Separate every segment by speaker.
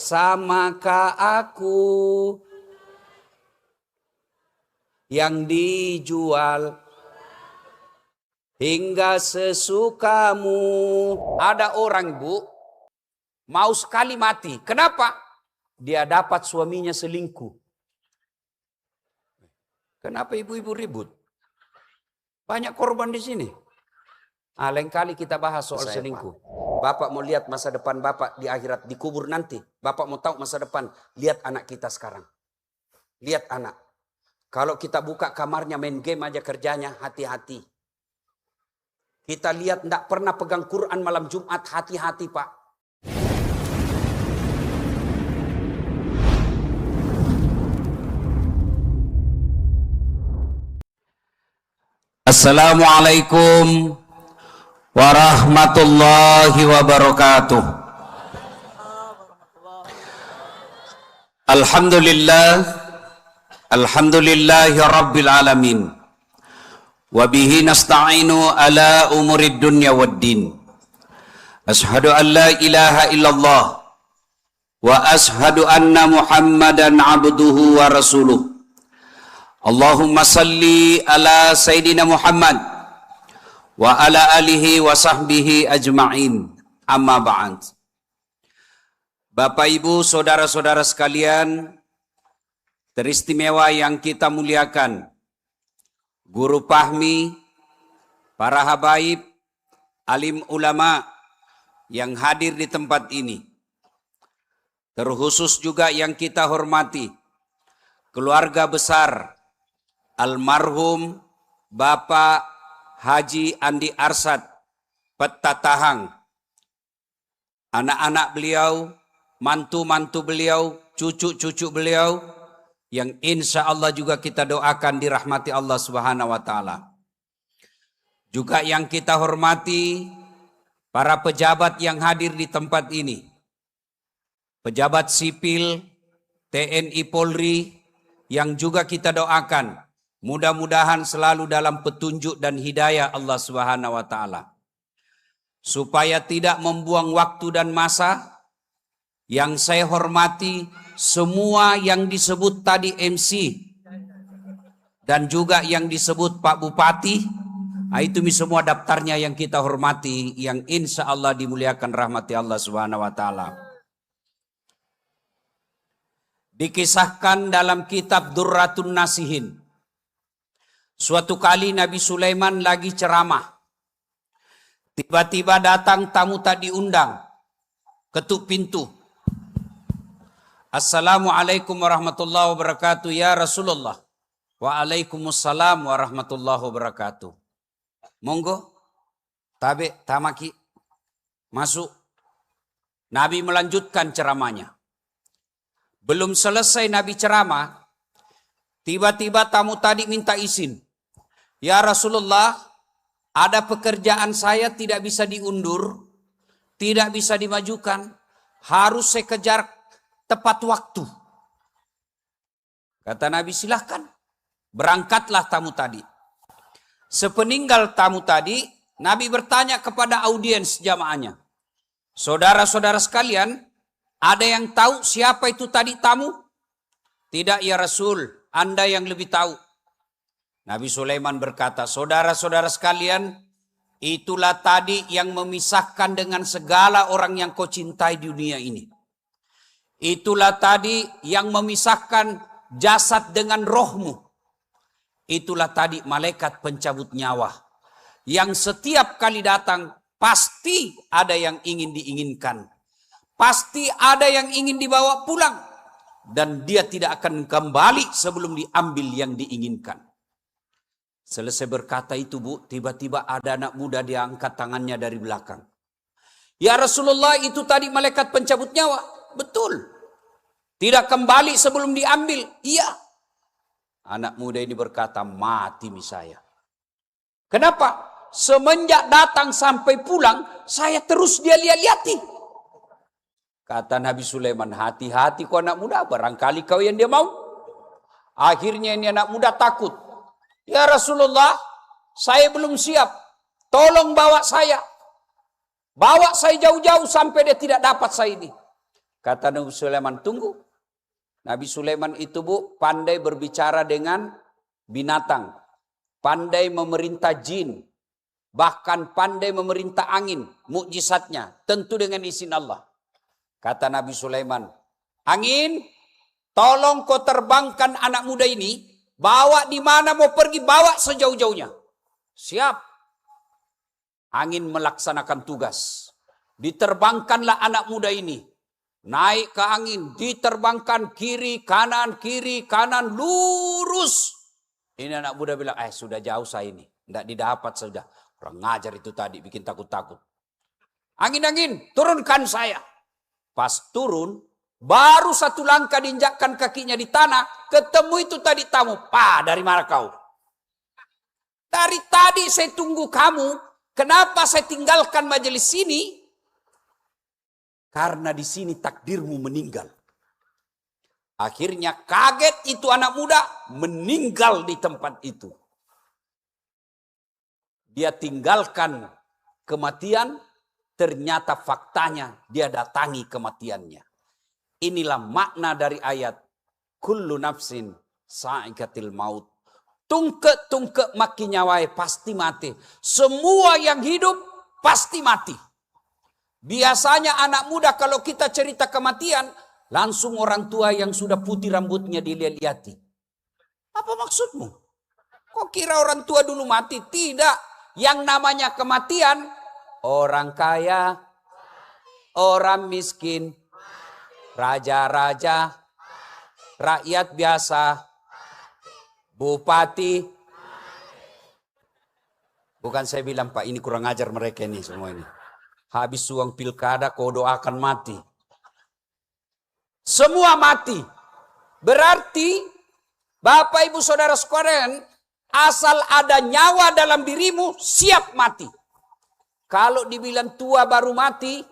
Speaker 1: Bersamakah aku yang dijual hingga sesukamu? Ada orang, Bu, mau sekali mati. Kenapa? Dia dapat suaminya selingkuh. Kenapa ibu-ibu ribut? Banyak korban di sini. Lain kali kita bahas soal selingkuh. Bapak mau lihat masa depan Bapak di akhirat, dikubur nanti. Bapak mau tahu masa depan, lihat anak kita sekarang. Lihat anak. Kalau kita buka kamarnya main game aja kerjanya, hati-hati. Kita lihat tidak pernah pegang Quran malam Jumat, hati-hati Pak. Assalamualaikum warahmatullahi wabarakatuh. Alhamdulillahi rabbil alamin. Wabihi nasta'inu ala umurid dunya waddin. Ashhadu an la ilaha illallah wa ashhadu anna Muhammadan abduhu wa rasuluh. Allahumma salli ala Sayyidina Muhammad wa ala alihi wa sahbihi ajma'in. Amma ba'd. Bapak Ibu, saudara-saudara sekalian, teristimewa yang kita muliakan, guru Fahmi, para habaib, alim ulama yang hadir di tempat ini. Terkhusus juga yang kita hormati, keluarga besar almarhum Bapak Haji Andi Arsad Petatahang, anak-anak beliau, mantu-mantu beliau, cucu-cucu beliau, yang insya Allah juga kita doakan dirahmati Allah Subhanahu wa Ta'ala. Juga yang kita hormati para pejabat yang hadir di tempat ini, pejabat sipil, TNI Polri, yang juga kita doakan mudah-mudahan selalu dalam petunjuk dan hidayah Allah Subhanahu wa Ta'ala. Supaya tidak membuang waktu dan masa, yang saya hormati semua yang disebut tadi MC dan juga yang disebut Pak Bupati, itu semua daftarnya yang kita hormati, yang insya Allah dimuliakan rahmati Allah Subhanahu wa Ta'ala. Dikisahkan dalam kitab Durratun Nasihin, suatu kali Nabi Sulaiman lagi ceramah. Tiba-tiba datang tamu tak diundang, ketuk pintu. Assalamualaikum warahmatullahi wabarakatuh ya Rasulullah. Waalaikumsalam warahmatullahi wabarakatuh. Monggo, tabe tamaki, masuk. Nabi melanjutkan ceramahnya. Belum selesai Nabi ceramah, tiba-tiba tamu tadi minta izin. Ya Rasulullah, ada pekerjaan saya tidak bisa diundur, tidak bisa dimajukan, harus saya kejar tepat waktu. Kata Nabi, silahkan, berangkatlah tamu tadi. Sepeninggal tamu tadi, Nabi bertanya kepada audiens jamaahnya, saudara-saudara sekalian, ada yang tahu siapa itu tadi tamu? Tidak ya Rasul, Anda yang lebih tahu. Nabi Sulaiman berkata, saudara-saudara sekalian, itulah tadi yang memisahkan dengan segala orang yang kau cintai di dunia ini. Itulah tadi yang memisahkan jasad dengan rohmu. Itulah tadi malaikat pencabut nyawa. Yang setiap kali datang pasti ada yang ingin diinginkan. Pasti ada yang ingin dibawa pulang. Dan dia tidak akan kembali sebelum diambil yang diinginkan. Selesai berkata itu, Bu, tiba-tiba ada anak muda, dia angkat tangannya dari belakang. Ya Rasulullah, itu tadi malaikat pencabut nyawa. Betul. Tidak kembali sebelum diambil. Iya. Anak muda ini berkata, mati saya. Kenapa? Semenjak datang sampai pulang, saya terus dia lihat-lihati. Kata Nabi Sulaiman, hati-hati kau anak muda, barangkali kau yang dia mau. Akhirnya ini anak muda takut. Ya Rasulullah, saya belum siap. Tolong bawa saya. Bawa saya jauh-jauh sampai dia tidak dapat saya ini. Kata Nabi Sulaiman, tunggu. Nabi Sulaiman itu Bu, pandai berbicara dengan binatang. Pandai memerintah jin. Bahkan pandai memerintah angin. Mukjizatnya. Tentu dengan izin Allah. Kata Nabi Sulaiman, angin, tolong kau terbangkan anak muda ini. Bawa di mana mau pergi, bawa sejauh-jauhnya. Siap. Angin melaksanakan tugas. Diterbangkanlah anak muda ini. Naik ke angin, diterbangkan kiri, kanan, lurus. Ini anak muda bilang, sudah jauh saya ini. Tidak didapat sudah. Kurang ngajar itu tadi, bikin takut-takut. Angin, turunkan saya. Pas turun, baru satu langkah diinjakkan kakinya di tanah, ketemu itu tadi tamu. Dari mana kau? Dari tadi saya tunggu kamu, kenapa saya tinggalkan majelis ini? Karena di sini takdirmu meninggal. Akhirnya kaget itu anak muda meninggal di tempat itu. Dia tinggalkan kematian, ternyata faktanya dia datangi kematiannya. Inilah makna dari ayat kullu nafsin sa'iqatil maut. Tungke maki nyawai pasti mati. Semua yang hidup pasti mati. Biasanya anak muda kalau kita cerita kematian, langsung orang tua yang sudah putih rambutnya dilihat-lihati. Apa maksudmu? Kok kira orang tua dulu mati? Tidak. Yang namanya kematian, orang kaya, orang miskin, raja-raja, rakyat biasa, bupati. Bukan saya bilang Pak, ini kurang ajar mereka ini semua ini. Habis uang pilkada kau doakan mati. Semua mati. Berarti Bapak Ibu Saudara sekalian, asal ada nyawa dalam dirimu siap mati. Kalau dibilang tua baru mati,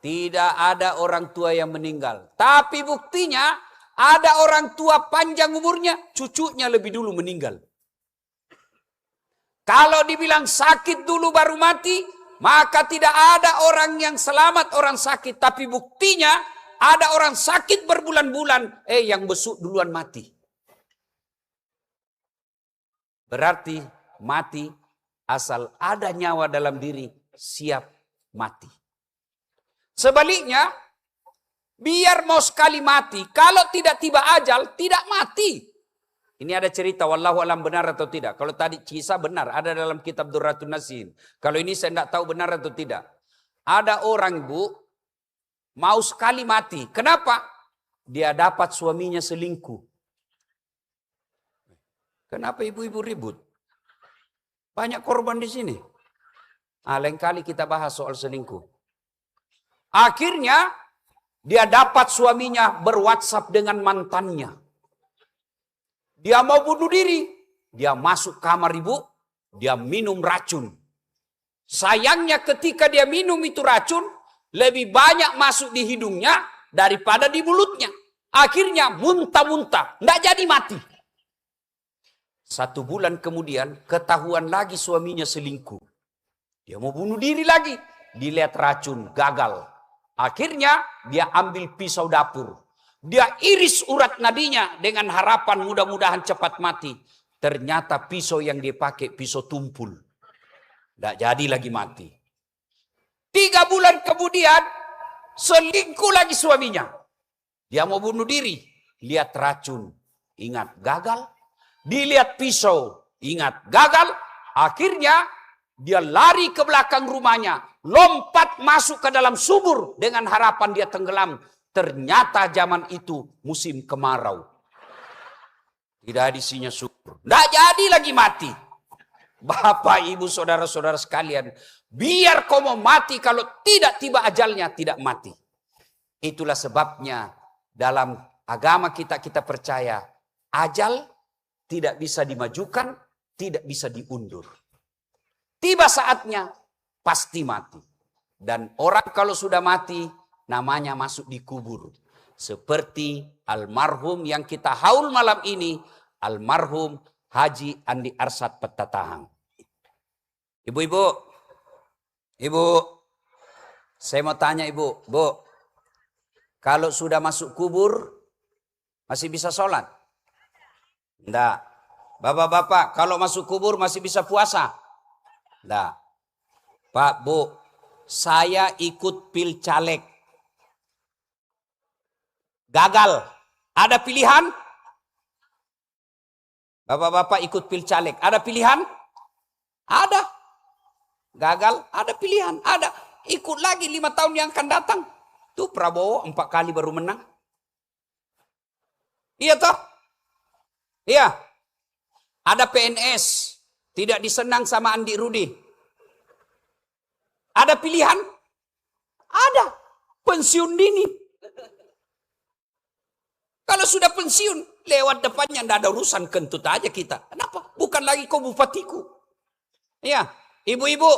Speaker 1: tidak ada orang tua yang meninggal. Tapi buktinya ada orang tua panjang umurnya, cucunya lebih dulu meninggal. Kalau dibilang sakit dulu baru mati, maka tidak ada orang yang selamat orang sakit. Tapi buktinya ada orang sakit berbulan-bulan. Yang besuk duluan mati. Berarti mati asal ada nyawa dalam diri siap mati. Sebaliknya, biar mau sekali mati. Kalau tidak tiba ajal tidak mati. Ini ada cerita, wallahu alam benar atau tidak. Kalau tadi kisah benar, ada dalam kitab Durratun Nasim. Kalau ini saya tidak tahu benar atau tidak. Ada orang Bu, mau sekali mati. Kenapa? Dia dapat suaminya selingkuh. Kenapa ibu-ibu ribut? Banyak korban di sini. Lain kali kita bahas soal selingkuh. Akhirnya, dia dapat suaminya berWhatsApp dengan mantannya. Dia mau bunuh diri. Dia masuk kamar ibu. Dia minum racun. Sayangnya ketika dia minum itu racun. Lebih banyak masuk di hidungnya daripada di mulutnya. Akhirnya muntah-muntah. Tidak jadi mati. 1 bulan kemudian ketahuan lagi suaminya selingkuh. Dia mau bunuh diri lagi. Dilihat racun. Gagal. Akhirnya dia ambil pisau dapur. Dia iris urat nadinya dengan harapan mudah-mudahan cepat mati. Ternyata pisau yang dia pakai pisau tumpul. Tidak jadi lagi mati. 3 bulan kemudian selingkuh lagi suaminya. Dia mau bunuh diri. Lihat racun. Ingat gagal. Dilihat pisau. Ingat gagal. Akhirnya dia lari ke belakang rumahnya. Lompat masuk ke dalam sumur. Dengan harapan dia tenggelam. Ternyata zaman itu musim kemarau. Tidak ada isinya sumur. Tidak jadi lagi mati. Bapak, Ibu, Saudara-saudara sekalian. Biar kau mau mati, kalau tidak tiba ajalnya, tidak mati. Itulah sebabnya dalam agama kita percaya. Ajal tidak bisa dimajukan, tidak bisa diundur. Tiba saatnya, pasti mati. Dan orang kalau sudah mati, namanya masuk di kubur. Seperti almarhum yang kita haul malam ini. Almarhum Haji Andi Arsad Petatahang. Ibu-ibu. Ibu. Saya mau tanya ibu. Bu. Kalau sudah masuk kubur, masih bisa sholat? Enggak. Bapak-bapak, kalau masuk kubur masih bisa puasa? Enggak. Pak, Bu, saya ikut pil caleg. Gagal. Ada pilihan? Bapak-bapak ikut pil caleg. Ada pilihan? Ada. Gagal, ada pilihan. Ada. Ikut lagi 5 tahun yang akan datang. Tuh Prabowo 4 kali baru menang. Iya toh? Iya. Ada PNS. Tidak disenang sama Andi Rudi. Ada pilihan? Ada. Pensiun dini. Kalau sudah pensiun, lewat depannya tidak ada urusan, kentut aja kita. Kenapa? Bukan lagi kau bupatiku. Iya. Ibu-ibu.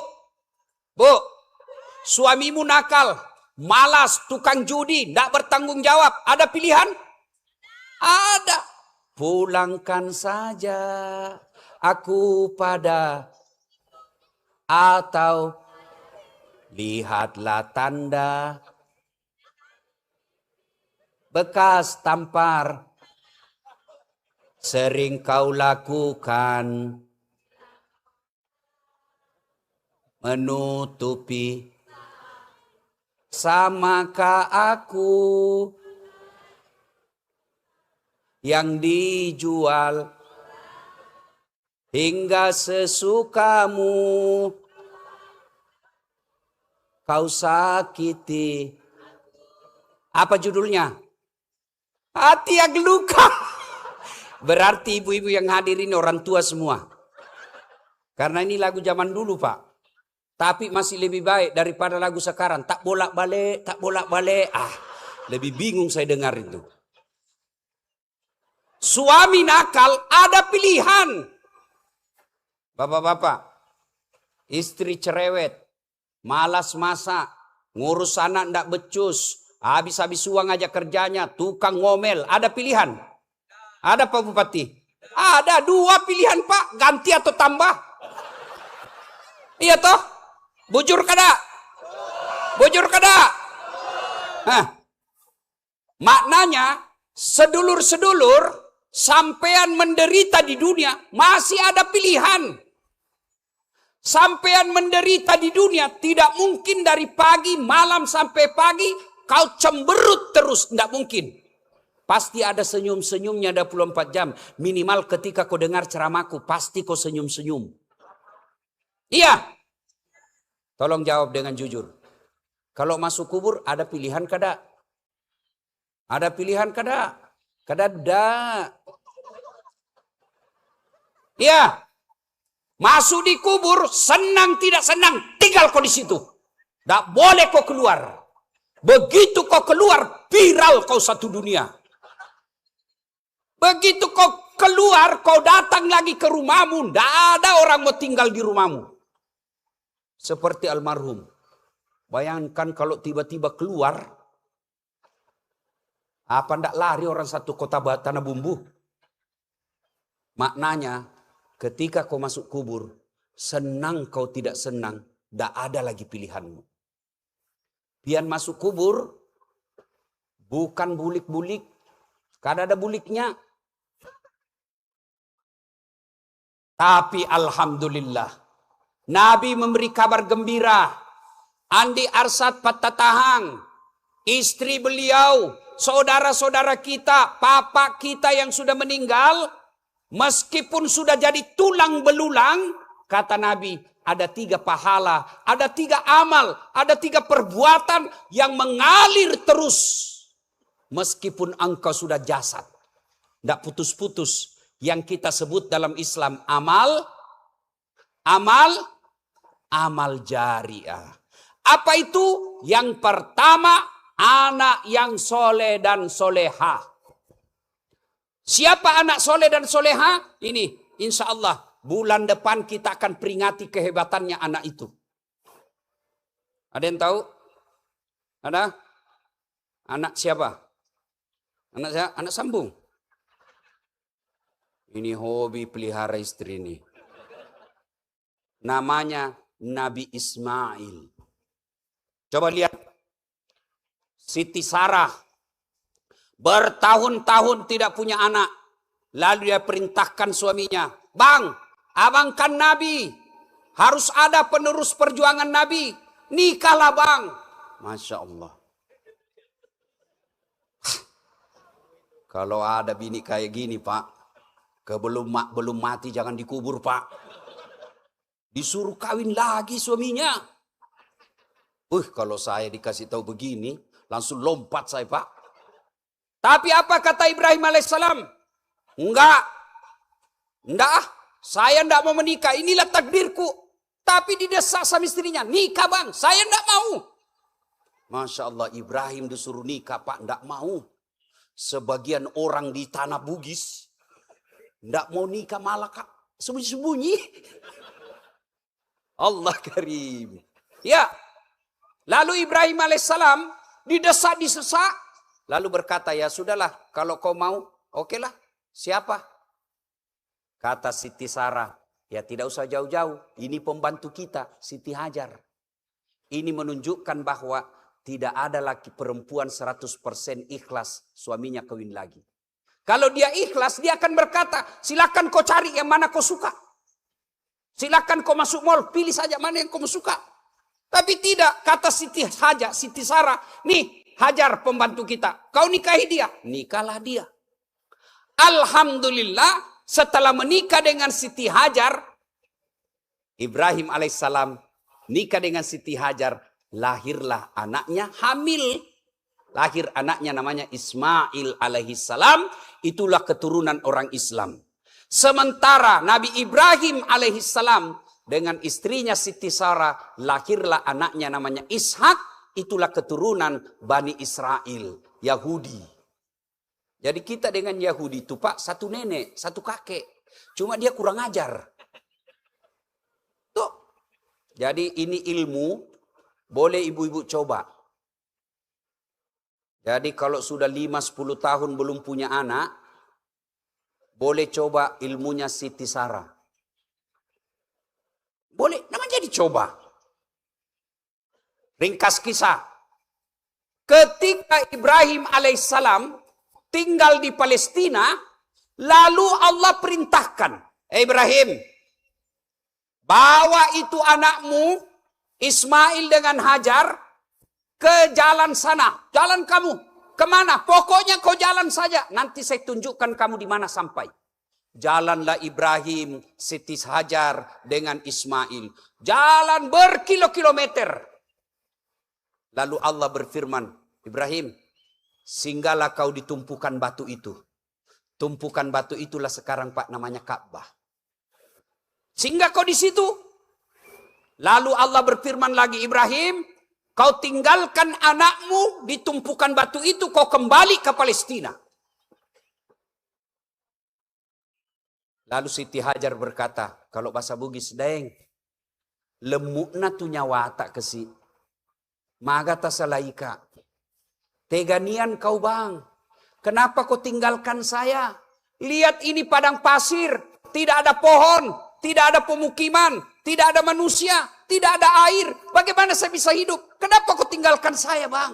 Speaker 1: Bu. Suamimu nakal. Malas, tukang judi, tidak bertanggung jawab. Ada pilihan? Ada. Pulangkan saja aku pada, atau lihatlah tanda bekas tampar sering kau lakukan menutupi. Samakah aku yang dijual hingga sesukamu kau sakiti? Apa judulnya? Hati yang luka. Berarti ibu-ibu yang hadir ini orang tua semua. Karena ini lagu zaman dulu, Pak. Tapi masih lebih baik daripada lagu sekarang. Tak bolak-balik, tak bolak-balik. Lebih bingung saya dengar itu. Suami nakal ada pilihan. Bapak-bapak, istri cerewet, malas masak, ngurus anak ndak becus, habis-habis uang aja kerjanya, tukang ngomel. Ada pilihan? Ada Pak Bupati? Ada 2 pilihan Pak, ganti atau tambah. Iya toh? Bujur kada? Bujur kada? Maknanya sedulur-sedulur sampean menderita di dunia masih ada pilihan. Sampean menderita di dunia tidak mungkin dari pagi malam sampai pagi kau cemberut terus, tidak mungkin. Pasti ada senyum-senyumnya 24 jam. Minimal ketika kau dengar ceramahku pasti kau senyum-senyum. Iya. Tolong jawab dengan jujur. Kalau masuk kubur ada pilihan kada? Ada pilihan kada? Kada ada. Iya. Masuk di kubur, senang tidak senang, tinggal kau di situ. Tak boleh kau keluar. Begitu kau keluar, viral kau satu dunia. Begitu kau keluar, kau datang lagi ke rumahmu, tidak ada orang mau tinggal di rumahmu. Seperti almarhum. Bayangkan kalau tiba-tiba keluar, apa ndak lari orang satu kota Tanah Bumbu? Maknanya, ketika kau masuk kubur, senang kau tidak senang, ndak ada lagi pilihanmu. Pian masuk kubur, bukan bulik-bulik, kada ada buliknya. Tapi alhamdulillah, Nabi memberi kabar gembira. Andi Arsad Pattatahang, istri beliau, saudara-saudara kita, papa kita yang sudah meninggal, meskipun sudah jadi tulang belulang, kata Nabi, ada 3 pahala, ada 3 amal, ada 3 perbuatan yang mengalir terus. Meskipun engkau sudah jasad. Tidak putus-putus. Yang kita sebut dalam Islam amal jariah. Apa itu? Yang pertama, anak yang soleh dan soleha. Siapa anak soleh dan soleha? Ini, insya Allah, bulan depan kita akan peringati kehebatannya anak itu. Ada yang tahu? Ada? Anak siapa? Anak saya? Anak sambung. Ini hobi pelihara istri ini. Namanya Nabi Ismail. Coba lihat. Siti Sarah Bertahun-tahun tidak punya anak. Lalu dia perintahkan suaminya, "Bang, abang kan Nabi. Harus ada penerus perjuangan Nabi. Nikahlah bang." Masya Allah. Kalau ada bini kayak gini pak, belum mati jangan dikubur pak. Disuruh kawin lagi suaminya. Kalau saya dikasih tahu begini, langsung lompat saya pak. Tapi apa kata Ibrahim alaihissalam? Enggak, saya enggak mau menikah, inilah takdirku. Tapi didesak sama istrinya, nikah bang, saya enggak mau. Masya Allah, Ibrahim disuruh nikah pak, enggak mau. Sebagian orang di tanah Bugis, enggak mau nikah malah sembunyi-sembunyi. Allah karim. Ya, lalu Ibrahim alaihissalam didesak, lalu berkata, "Ya sudahlah, kalau kau mau, okelah. Siapa?" Kata Siti Sarah, "Ya tidak usah jauh-jauh, ini pembantu kita, Siti Hajar." Ini menunjukkan bahwa tidak ada laki perempuan 100% ikhlas suaminya kawin lagi. Kalau dia ikhlas, dia akan berkata, "Silakan kau cari yang mana kau suka. Silakan kau masuk mall, pilih saja mana yang kau suka." Tapi tidak, kata Siti Hajar, Siti Sarah, "Nih Hajar pembantu kita, kau nikahi dia." Nikahlah dia. Alhamdulillah, setelah menikah dengan Siti Hajar, Ibrahim alaihissalam nikah dengan Siti Hajar, lahirlah anaknya hamil. Lahir anaknya namanya Ismail alaihissalam, itulah keturunan orang Islam. Sementara Nabi Ibrahim alaihissalam dengan istrinya Siti Sarah, lahirlah anaknya namanya Ishak, itulah keturunan Bani Israel, Yahudi. Jadi kita dengan Yahudi itu pak, satu nenek, satu kakek. Cuma dia kurang ajar. Tuh. Jadi ini ilmu, boleh ibu-ibu coba. Jadi kalau sudah 5-10 tahun belum punya anak, boleh coba ilmunya Siti Sarah. Boleh, namanya dicoba. Ringkas kisah. Ketika Ibrahim alaihissalam tinggal di Palestina, lalu Allah perintahkan, "Ibrahim, bawa itu anakmu Ismail dengan Hajar ke jalan sana. Jalan kamu kemana? Pokoknya kau jalan saja. Nanti saya tunjukkan kamu di mana sampai." Jalanlah Ibrahim, Siti Hajar dengan Ismail. Jalan berkilo-kilometer. Lalu Allah berfirman, "Ibrahim, singgahlah kau di tumpukan batu itu." Tumpukan batu itulah sekarang pak namanya Ka'bah. Singgah kau di situ. Lalu Allah berfirman lagi, "Ibrahim, kau tinggalkan anakmu di tumpukan batu itu, kau kembali ke Palestina." Lalu Siti Hajar berkata, kalau bahasa Bugis, "Deng, lemukna tu nyawa tak kesi. Maga tasalaika. Teganian kau bang. Kenapa kau tinggalkan saya? Lihat ini padang pasir. Tidak ada pohon. Tidak ada pemukiman. Tidak ada manusia. Tidak ada air. Bagaimana saya bisa hidup? Kenapa kau tinggalkan saya bang?"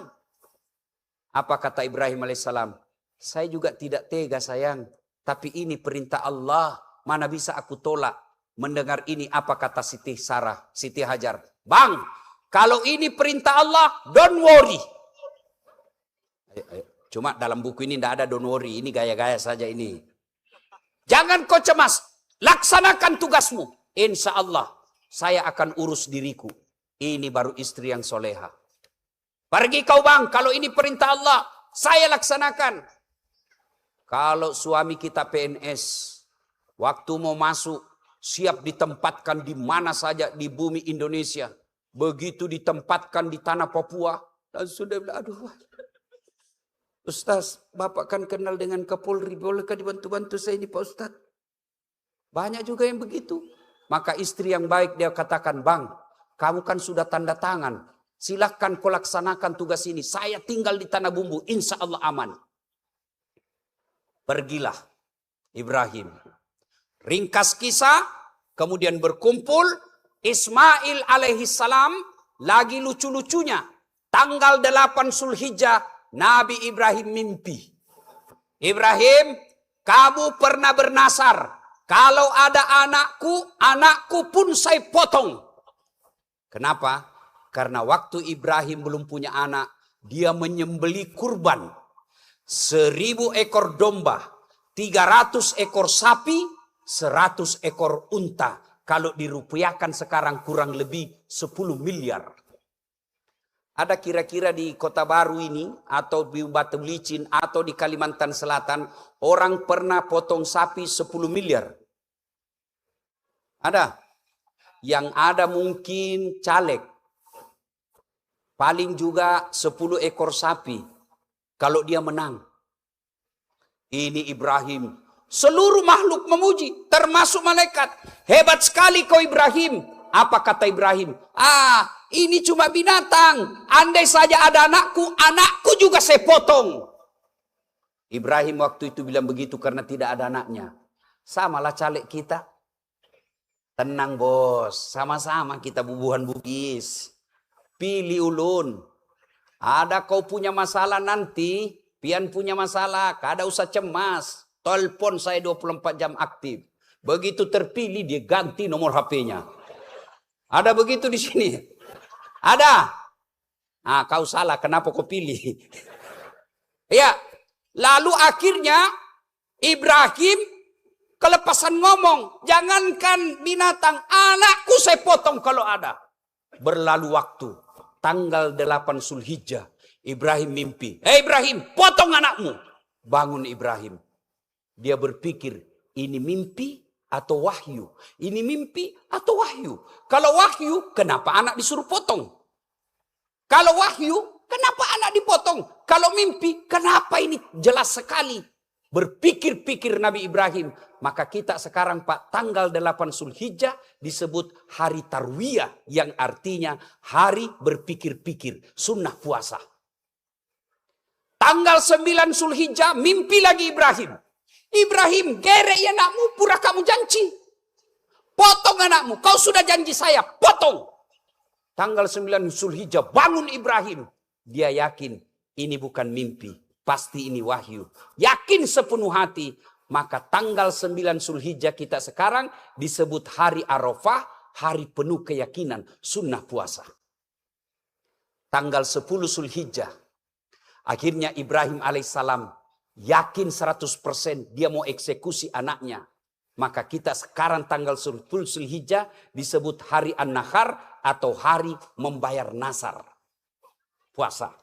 Speaker 1: Apa kata Ibrahim alaihissalam? "Saya juga tidak tega sayang. Tapi ini perintah Allah. Mana bisa aku tolak?" Mendengar ini apa kata Siti Sarah, Siti Hajar? "Bang, kalau ini perintah Allah, don't worry." Ayo. Cuma dalam buku ini tidak ada don't worry. Ini gaya-gaya saja ini. "Jangan kau cemas. Laksanakan tugasmu. Insya Allah saya akan urus diriku." Ini baru istri yang soleha. "Pergi kau bang. Kalau ini perintah Allah, saya laksanakan." Kalau suami kita PNS, waktu mau masuk, siap ditempatkan di mana saja di bumi Indonesia. Begitu ditempatkan di tanah Papua, dan sudah bilang, "Aduh, Ustaz, Bapak kan kenal dengan Kapolri, bolehkah dibantu-bantu saya ini Pak Ustaz?" Banyak juga yang begitu. Maka istri yang baik dia katakan, "Bang, kamu kan sudah tanda tangan. Silahkan kau laksanakan tugas ini. Saya tinggal di tanah bumbu, insya Allah aman." Pergilah Ibrahim. Ringkas kisah, kemudian berkumpul Ismail alaihissalam. Lagi lucu-lucunya, tanggal 8 Zulhijjah Nabi Ibrahim mimpi. Ibrahim, kamu pernah bernasar. Kalau ada anakku pun saya potong. Kenapa? Karena waktu Ibrahim belum punya anak, dia menyembeli kurban. 1000 ekor domba, 300 ekor sapi, 100 ekor unta. Kalau dirupiahkan sekarang kurang lebih 10 miliar. Ada kira-kira di Kota Baru ini, atau di Batu Licin, atau di Kalimantan Selatan, orang pernah potong sapi 10 miliar. Ada? Yang ada mungkin caleg. Paling juga 10 ekor sapi. Kalau dia menang. Ini Ibrahim. Seluruh makhluk memuji, termasuk malaikat. Hebat sekali kau Ibrahim. Apa kata Ibrahim? Ini cuma binatang. Andai saja ada anakku juga saya potong. Ibrahim waktu itu bilang begitu karena tidak ada anaknya. Samalah caleg kita. Tenang bos, sama-sama kita bubuhan bugis. Pilih ulun. Ada kau punya masalah nanti, pian punya masalah, kada usah cemas. Telepon saya 24 jam aktif. Begitu terpilih dia ganti nomor HP-nya. Ada begitu di sini? Ada. Kau salah, kenapa kau pilih? Ya, lalu akhirnya Ibrahim kelepasan ngomong. Jangankan binatang, anakku saya potong kalau ada. Berlalu waktu, tanggal 8 Zulhijjah, Ibrahim mimpi. Ibrahim, potong anakmu. Bangun Ibrahim. Dia berpikir, ini mimpi atau wahyu? Ini mimpi atau wahyu? Kalau wahyu, kenapa anak disuruh potong? Kalau wahyu, kenapa anak dipotong? Kalau mimpi, kenapa ini jelas sekali? Berpikir-pikir Nabi Ibrahim. Maka kita sekarang Pak, tanggal 8 Zulhijjah disebut hari Tarwiyah. Yang artinya hari berpikir-pikir. Sunnah puasa. Tanggal 9 Zulhijjah, mimpi lagi Ibrahim. Ibrahim, gerek anakmu, pura kamu janji. Potong anakmu, kau sudah janji saya, potong. Tanggal 9 Zulhijjah, bangun Ibrahim. Dia yakin, ini bukan mimpi, pasti ini wahyu. Yakin sepenuh hati, maka tanggal 9 Zulhijjah kita sekarang disebut hari Arafah, hari penuh keyakinan, sunnah puasa. Tanggal 10 Zulhijjah, akhirnya Ibrahim alaihissalam yakin 100% dia mau eksekusi anaknya. Maka kita sekarang tanggal 10 Zulhijjah disebut hari An-Nahar atau hari membayar nasar. Puasa.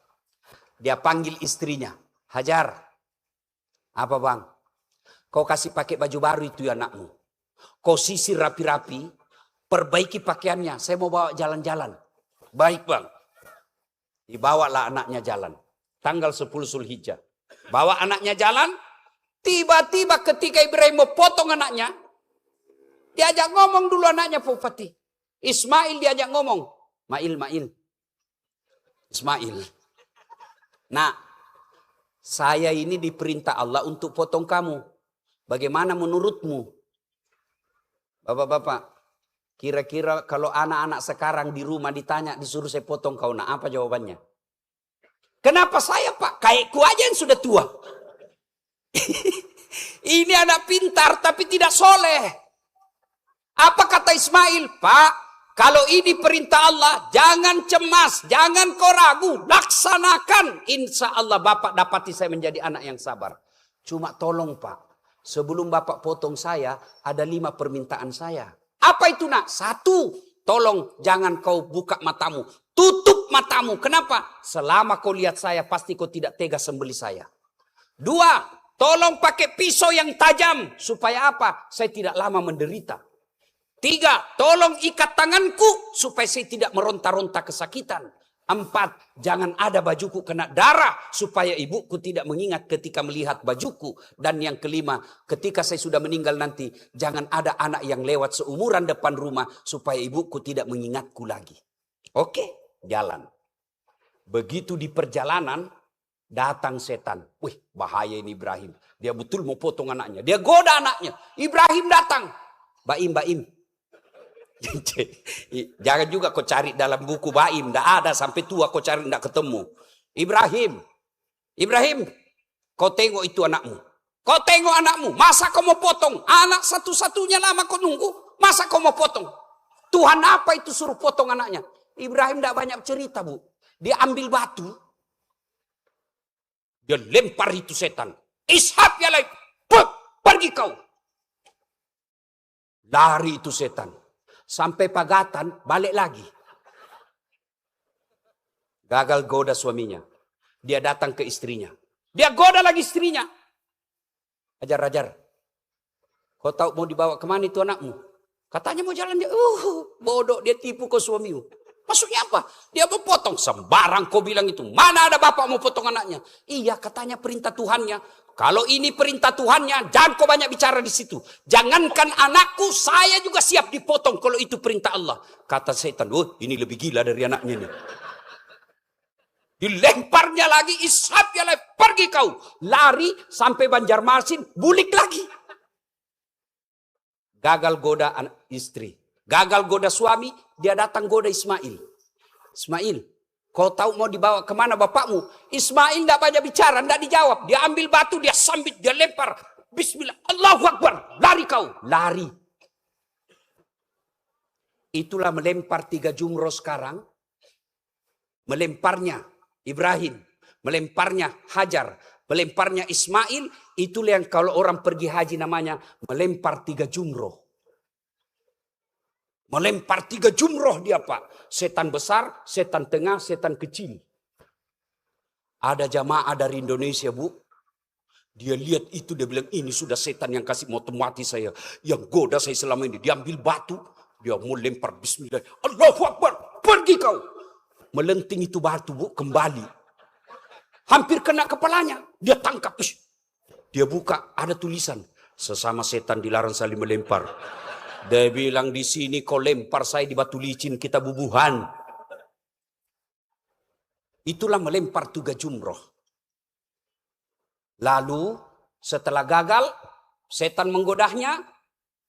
Speaker 1: Dia panggil istrinya. Hajar. Apa bang? Kau kasih pakai baju baru itu ya anakmu. Kau sisir rapi-rapi. Perbaiki pakaiannya. Saya mau bawa jalan-jalan. Baik bang. Dibawalah anaknya jalan. Tanggal 10 Zulhijjah. Bawa anaknya jalan. Tiba-tiba ketika Ibrahim mau potong anaknya. Diajak ngomong dulu anaknya Pak Bupati. Ismail diajak ngomong. Mail. Ismail. Nah. Saya ini diperintah Allah untuk potong kamu. Bagaimana menurutmu? Bapak-bapak. Kira-kira kalau anak-anak sekarang di rumah ditanya. Disuruh saya potong kau. Nah apa jawabannya? Kenapa saya Pak? Kayakku aja yang sudah tua. Ini anak pintar tapi tidak soleh. Apa kata Ismail? Pak, kalau ini perintah Allah, jangan cemas, jangan kau ragu, laksanakan. Insya Allah Bapak dapati saya menjadi anak yang sabar. Cuma tolong Pak, sebelum Bapak potong saya, ada 5 permintaan saya. Apa itu nak? 1, tolong jangan kau buka matamu. Tutup matamu. Kenapa? Selama kau lihat saya, pasti kau tidak tega sembelih saya. 2, tolong pakai pisau yang tajam. Supaya apa? Saya tidak lama menderita. 3, tolong ikat tanganku. Supaya saya tidak meronta-ronta kesakitan. 4, jangan ada bajuku kena darah. Supaya ibuku tidak mengingat ketika melihat bajuku. Dan yang kelima, ketika saya sudah meninggal nanti, jangan ada anak yang lewat seumuran depan rumah. Supaya ibuku tidak mengingatku lagi. Oke, jalan. Begitu di perjalanan, datang setan. Wih, bahaya ini Ibrahim. Dia betul mau potong anaknya. Dia goda anaknya. Ibrahim datang. Baim. Jangan juga kau cari dalam buku Baim. Tidak ada. Sampai tua kau cari tidak ketemu. Ibrahim. Kau tengok itu anakmu. Kau tengok anakmu. Masa kau mau potong? Anak satu-satunya lama kau nunggu. Masa kau mau potong? Tuhan apa itu suruh potong anaknya? Ibrahim tidak banyak cerita, Bu. Dia ambil batu. Dia lempar itu setan. Ishak ya lain. Pergi kau. Lari itu setan. Sampai pagatan, balik lagi. Gagal goda suaminya. Dia datang ke istrinya. Dia goda lagi istrinya. Ajar. Kau tahu mau dibawa kemana itu anakmu? Katanya mau jalan dia. Bodoh, dia tipu kau suamimu. Maksudnya apa? Dia mau potong. Sembarang kau bilang itu. Mana ada bapak mau potong anaknya? Iya, katanya perintah Tuhannya. Kalau ini perintah Tuhannya, jangan kau banyak bicara di situ. Jangankan anakku, saya juga siap dipotong kalau itu perintah Allah. Kata setan, ini lebih gila dari anaknya nih. Dilemparnya lagi, Ishak ya pergi kau. Lari sampai Banjarmasin, bulik lagi. Gagal goda anak istri. Gagal goda suami, dia datang goda Ismail. Ismail, kau tahu mau dibawa kemana bapakmu? Ismail tidak banyak bicara, tidak dijawab. Dia ambil batu, dia sambit, dia lempar. Bismillah, Allahu Akbar, lari kau. Lari. Itulah melempar 3 jumroh sekarang. Melemparnya Ibrahim, melemparnya Hajar, melemparnya Ismail. Itulah yang kalau orang pergi haji namanya melempar 3 jumroh. Melempar 3 jumroh dia Pak. Setan besar, setan tengah, setan kecil. Ada jamaah dari Indonesia Bu. Dia lihat itu, dia bilang ini sudah setan yang kasih mau mati saya. Yang goda saya selama ini. Dia ambil batu, dia mau lempar bismillah. Allahu Akbar, pergi kau. Melenting itu batu Bu, kembali. Hampir kena kepalanya. Dia tangkap. Dia buka, ada tulisan. Sesama setan dilarang saling melempar. Dia bilang di sini kau lempar saya di batu licin, kita bubuhan. Itulah melempar 3 jumroh. Lalu setelah gagal, setan menggodahnya,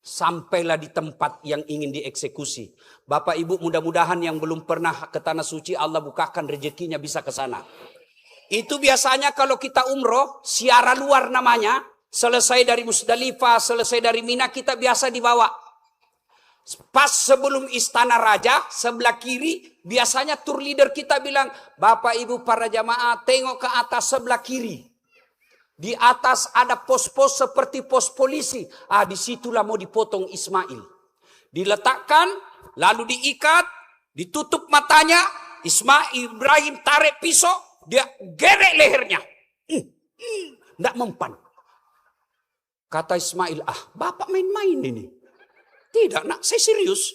Speaker 1: sampailah di tempat yang ingin dieksekusi. Bapak Ibu mudah-mudahan yang belum pernah ke Tanah Suci, Allah bukakan rezekinya bisa ke sana. Itu biasanya kalau kita umroh, siara luar namanya, selesai dari Musdalifah, selesai dari Mina, kita biasa dibawa. Pas sebelum istana raja, sebelah kiri, biasanya tour leader kita bilang, Bapak Ibu para jamaah tengok ke atas sebelah kiri. Di atas ada pos-pos seperti pos polisi. Disitulah mau dipotong Ismail. Diletakkan, lalu diikat, ditutup matanya, Ibrahim tarik pisau, dia gerek lehernya. Tidak mempan. Kata Ismail, Bapak main-main ini. Tidak nak, saya serius.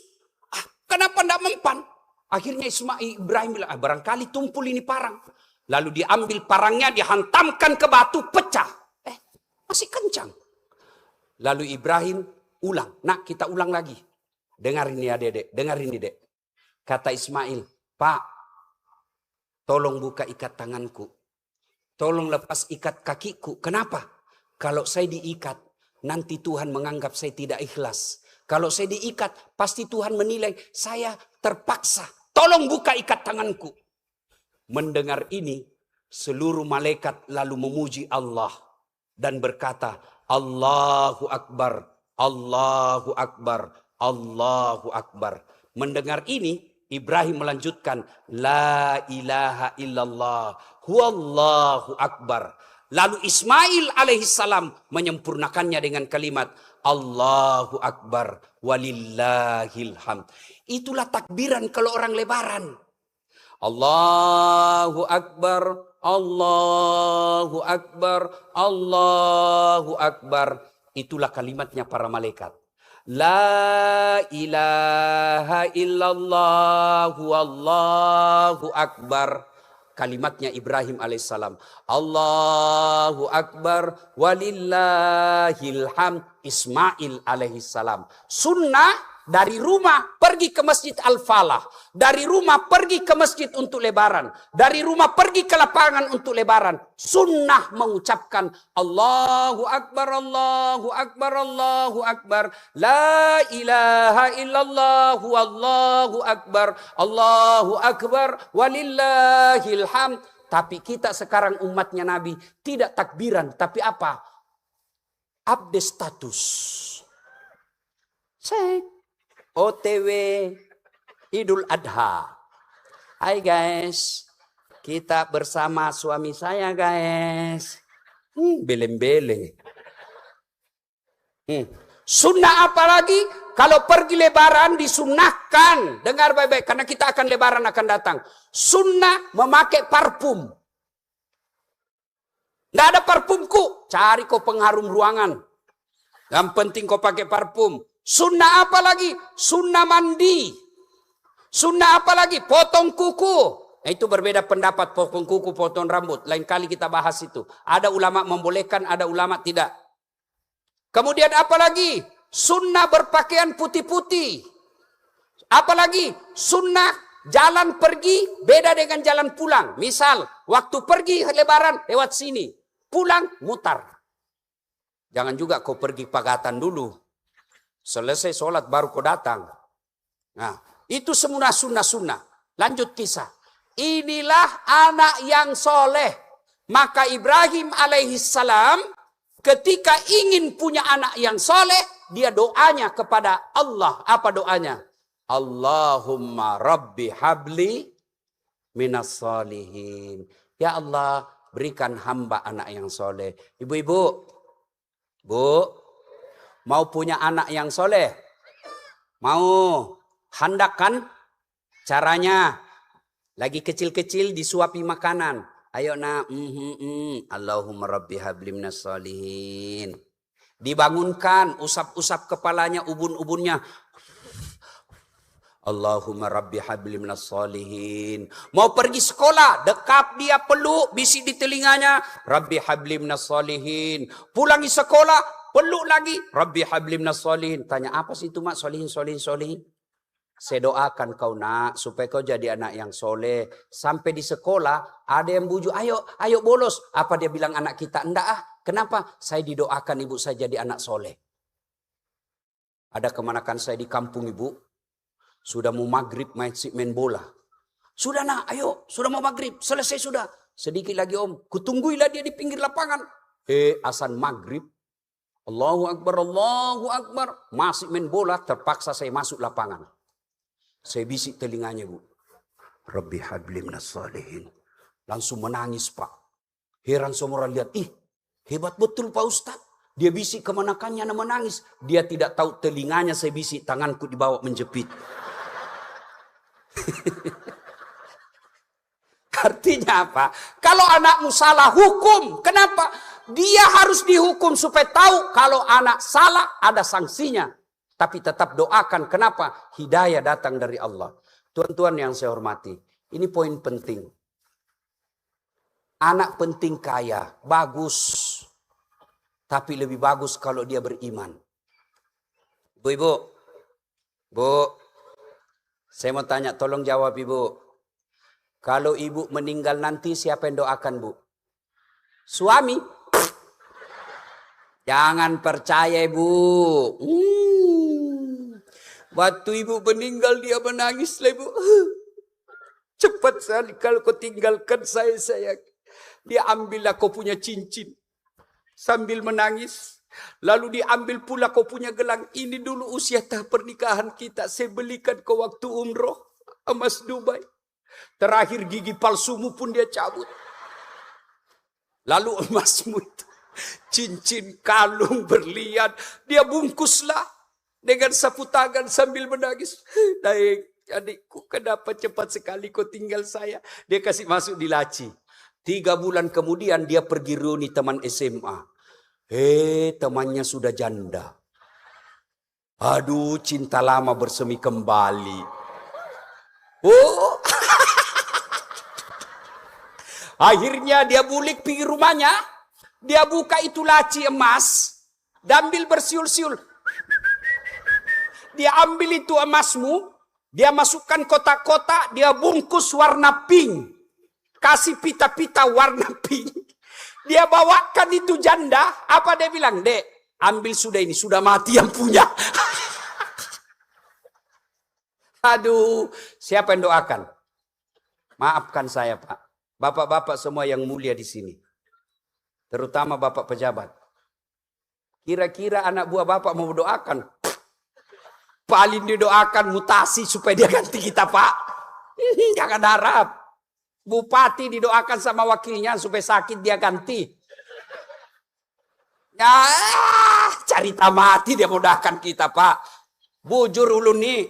Speaker 1: Kenapa tidak mempan? Akhirnya Ibrahim bilang, barangkali tumpul ini parang. Lalu diambil parangnya, dihantamkan ke batu, pecah. Masih kencang. Lalu Ibrahim ulang. Nak, kita ulang lagi. Dengar ini ya dedek, dengar ini dek. Kata Ismail, Pak, tolong buka ikat tanganku. Tolong lepas ikat kakiku. Kenapa? Kalau saya diikat, nanti Tuhan menganggap saya tidak ikhlas. Kalau saya diikat, pasti Tuhan menilai saya terpaksa. Tolong buka ikat tanganku. Mendengar ini, seluruh malaikat lalu memuji Allah. Dan berkata, Allahu Akbar, Allahu Akbar, Allahu Akbar. Mendengar ini, Ibrahim melanjutkan, La ilaha illallah, huwallahu akbar. Lalu Ismail alaihissalam menyempurnakannya dengan kalimat, Allahu Akbar walillahil hamd. Itulah takbiran kalau orang lebaran. Allahu Akbar, Allahu Akbar, Allahu Akbar. Itulah kalimatnya para malaikat. La ilaha illallah wallahu akbar. Kalimatnya Ibrahim alaihissalam. Allahu Akbar walillahil hamd. Ismail alaihissalam. Sunnah dari rumah pergi ke Masjid Al-Falah. Dari rumah pergi ke masjid untuk lebaran. Dari rumah pergi ke lapangan untuk lebaran. Sunnah mengucapkan Allahu Akbar, Allahu Akbar, Allahu Akbar. La ilaha illallah wallahu akbar. Allahu Akbar walillahil hamd. Tapi kita sekarang umatnya Nabi tidak takbiran. Tapi apa? Update status. Cek. OTW Idul Adha. Hai guys. Kita bersama suami saya guys. Beleng-beleng. Sunnah apa lagi? Kalau pergi lebaran disunnahkan. Dengar baik-baik. Karena kita akan lebaran akan datang. Sunnah memakai parfum. Nggak ada parfumku. Cari kau pengharum ruangan. Yang penting kau pakai parfum. Sunnah apa lagi? Sunnah mandi. Sunnah apa lagi? Potong kuku. Nah, itu berbeda pendapat. Potong kuku, potong rambut. Lain kali kita bahas itu. Ada ulama membolehkan, ada ulama tidak. Kemudian apa lagi? Sunnah berpakaian putih-putih. Apalagi sunnah jalan pergi beda dengan jalan pulang. Misal waktu pergi lebaran lewat sini. Pulang mutar. Jangan juga kau pergi pagatan dulu. Selesai sholat baru kau datang. Nah itu semua sunnah-sunnah. Lanjut kisah. Inilah anak yang soleh. Maka Ibrahim alaihissalam ketika ingin punya anak yang soleh. Dia doanya kepada Allah. Apa doanya? Allahumma rabbi habli minas solihin. Ya Allah, berikan hamba anak yang soleh. Ibu-ibu, Bu, mau punya anak yang soleh? Mau? Hendak kan? Caranya, lagi kecil-kecil disuapi makanan. Ayo nak, Allahumma rabbi habli minas solihin. Dibangunkan, usap-usap kepalanya, ubun-ubunnya. Allahumma rabbi habli minas solihin. Mau pergi sekolah, dekap dia peluk, bisik di telinganya. Rabbi habli minas solihin. Pulangi sekolah, peluk lagi. Rabbi habli minas solihin. Tanya apa sih itu mak? Solihin, solihin, solihin. Saya doakan kau nak, supaya kau jadi anak yang soleh. Sampai di sekolah, ada yang bujuk, ayo bolos. Apa dia bilang anak kita? Enggak ah. Kenapa? Saya didoakan ibu saya jadi anak soleh. Ada kemanakan saya di kampung ibu. Sudah mau maghrib main bola. Sudah nak, ayo. Sudah mau maghrib. Selesai sudah. Sedikit lagi om. Kutungguilah dia di pinggir lapangan. Azan maghrib. Allahu Akbar, Allahu Akbar. Masih main bola. Terpaksa saya masuk lapangan. Saya bisik telinganya bu. Rabbi habli minas salihin. Langsung menangis pak. Heran semua orang lihat. Hebat betul Pak Ustadz. Dia bisik kemanakannya menangis. Dia tidak tahu telinganya saya bisik. Tanganku dibawa menjepit. Artinya apa? Kalau anakmu salah hukum. Kenapa? Dia harus dihukum supaya tahu kalau anak salah ada sanksinya. Tapi tetap doakan. Kenapa? Hidayah datang dari Allah. Tuan-tuan yang saya hormati. Ini poin penting. Anak penting kaya. Bagus. Tapi lebih bagus kalau dia beriman. Ibu-ibu. Bu. Saya mau tanya, tolong jawab ibu. Kalau ibu meninggal nanti siapa yang doakan bu? Suami. Jangan percaya ibu. Waktu ibu meninggal dia menangis lah ibu. Cepat sekali kalau kau tinggalkan saya sayang. Dia ambillah kau punya cincin. Sambil menangis. Lalu diambil pula kau punya gelang. Ini dulu usia pernikahan kita. Saya belikan kau waktu umroh. Emas Dubai. Terakhir gigi palsumu pun dia cabut. Lalu emasmu itu. Cincin, kalung, berlian. Dia bungkuslah. Dengan sapu tangan sambil menangis. Naik adikku kenapa cepat sekali kau tinggal saya. Dia kasih masuk di laci. 3 bulan kemudian dia pergi reuni teman SMA. Temannya sudah janda. Aduh, cinta lama bersemi kembali. Oh. Akhirnya dia bulik pergi rumahnya. Dia buka itu laci emas. Dia ambil bersiul-siul. Dia ambil itu emasmu. Dia masukkan kotak-kotak. Dia bungkus warna pink. Kasih pita-pita warna pink. Dia bawakan itu janda. Apa dia bilang? Dek, ambil sudah ini. Sudah mati yang punya. Aduh, siapa yang doakan? Maafkan saya Pak. Bapak-bapak semua yang mulia di sini. Terutama bapak pejabat. Kira-kira anak buah bapak mau doakan? Paling didoakan mutasi supaya dia ganti kita, Pak. Jangan harap. Bupati didoakan sama wakilnya supaya sakit dia ganti. Ya, cerita mati dia mudahkan kita, Pak. Bujur ulun nih.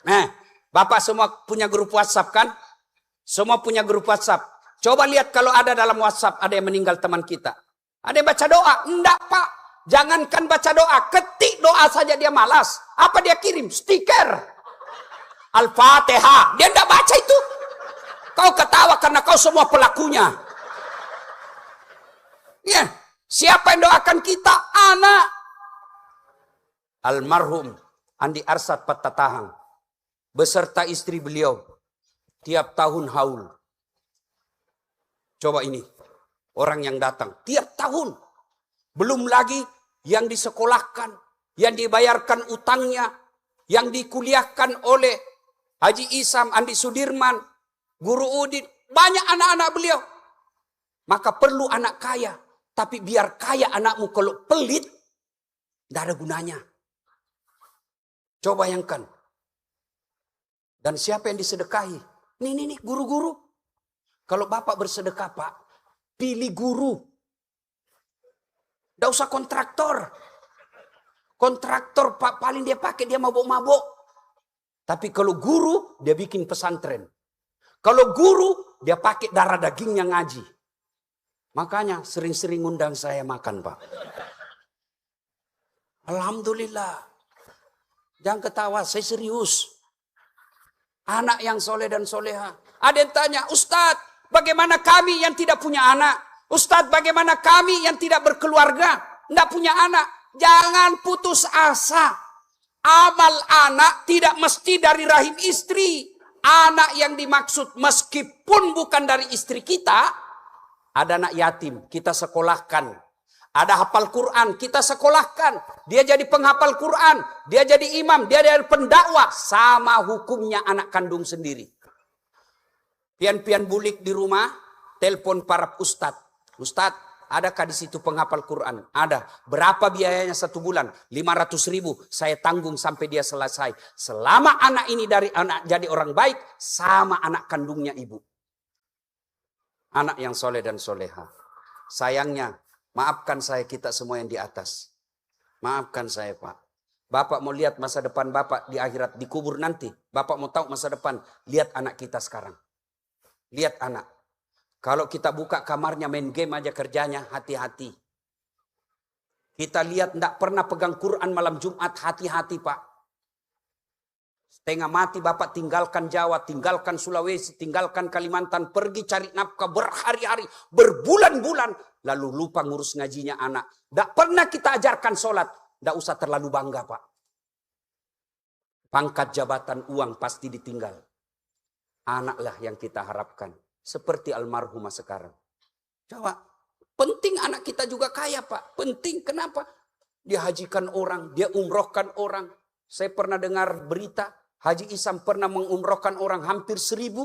Speaker 1: Nah, bapak semua punya grup WhatsApp kan? Semua punya grup WhatsApp. Coba lihat kalau ada dalam WhatsApp ada yang meninggal teman kita. Ada yang baca doa? Enggak, Pak. Jangankan baca doa, ketik doa saja dia malas. Apa dia kirim? Stiker. Al-Fatihah. Dia enggak baca itu. Kau ketawa karena kau semua pelakunya. Ya, siapa yang doakan kita? Anak. Almarhum Andi Arsad Patatahang beserta istri beliau tiap tahun haul. Coba ini orang yang datang tiap tahun. Belum lagi yang disekolahkan, yang dibayarkan utangnya, yang dikuliahkan oleh Haji Isam, Andi Sudirman, Guru Udin, banyak anak-anak beliau. Maka perlu anak kaya, tapi biar kaya anakmu kalau pelit, tidak ada gunanya. Coba bayangkan. Dan siapa yang disedekahi? Nih, guru-guru. Kalau bapak bersedekah, Pak, pilih guru. Tidak usah kontraktor. Kontraktor, Pak, paling dia pakai, dia mabuk-mabuk. Tapi kalau guru, dia bikin pesantren. Kalau guru, dia pakai darah dagingnya ngaji. Makanya sering-sering undang saya makan, Pak. Alhamdulillah. Jangan ketawa, saya serius. Anak yang soleh dan soleha. Ada yang tanya, Ustadz, bagaimana kami yang tidak punya anak? Ustadz, bagaimana kami yang tidak berkeluarga? Tidak punya anak. Jangan putus asa. Amal anak tidak mesti dari rahim istri. Anak yang dimaksud meskipun bukan dari istri kita, ada anak yatim, kita sekolahkan. Ada hafal Quran, kita sekolahkan. Dia jadi penghafal Quran, dia jadi imam, dia jadi pendakwah. Sama hukumnya anak kandung sendiri. Pian-pian bulik di rumah, telepon para ustadz. Ustadz, adakah di situ penghafal Quran? Ada. Berapa biayanya 1 bulan? 500.000. Saya tanggung sampai dia selesai. Selama anak ini dari anak jadi orang baik, sama anak kandungnya ibu. Anak yang soleh dan soleha. Sayangnya, maafkan saya kita semua yang di atas. Maafkan saya, Pak. Bapak mau lihat masa depan Bapak di akhirat, dikubur nanti. Bapak mau tahu masa depan, lihat anak kita sekarang. Lihat anak. Kalau kita buka kamarnya main game aja kerjanya, hati-hati. Kita lihat tidak pernah pegang Quran malam Jumat, hati-hati, Pak. Setengah mati Bapak tinggalkan Jawa, tinggalkan Sulawesi, tinggalkan Kalimantan, pergi cari nafkah berhari-hari, berbulan-bulan, lalu lupa ngurus ngajinya anak. Tidak pernah kita ajarkan sholat, tidak usah terlalu bangga, Pak. Pangkat jabatan uang pasti ditinggal. Anaklah yang kita harapkan, seperti almarhumah sekarang. Coba, penting anak kita juga kaya, Pak. Penting, kenapa? Dia hajikan orang, dia umrohkan orang. Saya pernah dengar berita, Haji Isam pernah mengumrohkan orang hampir 1.000.